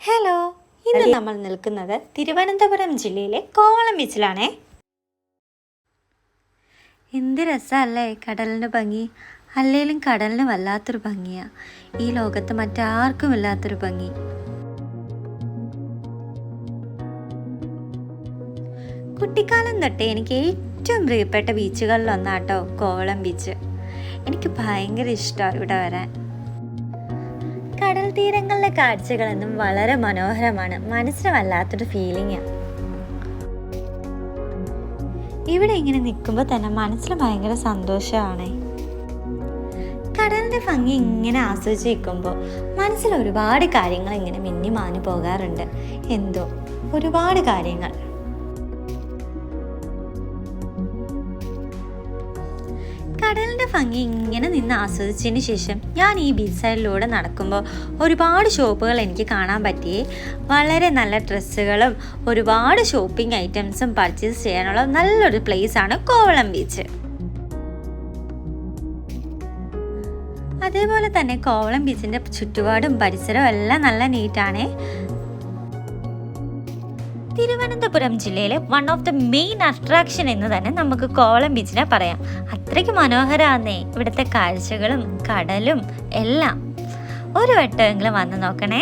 Hello, ഇന്ന് നമ്മൾ നിൽക്കുന്നത് തിരുവനന്തപുരം ജില്ലയിലെ കോവളം ബീച്ചിലാണേ. എന്ത് രസമല്ലേ കടലിൻ്റെ ഭംഗി. അല്ലേലും കടലിന് വല്ലാത്തൊരു ഭംഗിയാണ്. ഈ ലോകത്ത് മറ്റാർക്കും ഇല്ലാത്തൊരു ഭംഗി. കുട്ടിക്കാലം തൊട്ടേ എനിക്ക് ഏറ്റവും പ്രിയപ്പെട്ട ബീച്ചുകളിലൊന്നാട്ടോ കോവളം ബീച്ച്. എനിക്ക് ഭയങ്കര ഇഷ്ടമാണ് ഇവിടെ വരാൻ. കടൽ തീരങ്ങളിലെ കാഴ്ചകളെന്നും വളരെ മനോഹരമാണ്. മനസ്സിന് വല്ലാത്തൊരു ഫീലിംഗാണ്. ഇവിടെ ഇങ്ങനെ നിൽക്കുമ്പോൾ തന്നെ മനസ്സിൽ ഭയങ്കര സന്തോഷമാണ്. കടലിൻ്റെ ഭംഗി ഇങ്ങനെ ആസ്വദിച്ച് നിൽക്കുമ്പോൾ മനസ്സിൽ ഒരുപാട് കാര്യങ്ങൾ ഇങ്ങനെ മിന്നി മാഞ്ഞു പോകാറുണ്ട്. എന്തോ ഒരുപാട് കാര്യങ്ങൾ. കടലിൻ്റെ ഭംഗി ഇങ്ങനെ നിന്ന് ആസ്വദിച്ചതിന് ശേഷം ഞാൻ ഈ ബീച്ച് സൈഡിലൂടെ നടക്കുമ്പോൾ ഒരുപാട് ഷോപ്പുകൾ എനിക്ക് കാണാൻ പറ്റി. വളരെ നല്ല ഡ്രസ്സുകളും ഒരുപാട് ഷോപ്പിംഗ് ഐറ്റംസും പർച്ചേസ് ചെയ്യാനുള്ള നല്ലൊരു പ്ലേസാണ് കോവളം ബീച്ച്. അതേപോലെ തന്നെ കോവളം ബീച്ചിൻ്റെ ചുറ്റുപാടും പരിസരവും എല്ലാം നല്ല നീറ്റാണ്. തിരുവനന്തപുരം ജില്ലയിലെ one of the main attraction എന്ന് തന്നെ നമുക്ക് കോവളം ബീച്ചിനെ പറയാം. അത്രയ്ക്ക് മനോഹരമാന്നേ ഇവിടുത്തെ കാഴ്ചകളും കടലും എല്ലാം. ഒരു വട്ടമെങ്കിലും വന്ന് നോക്കണേ.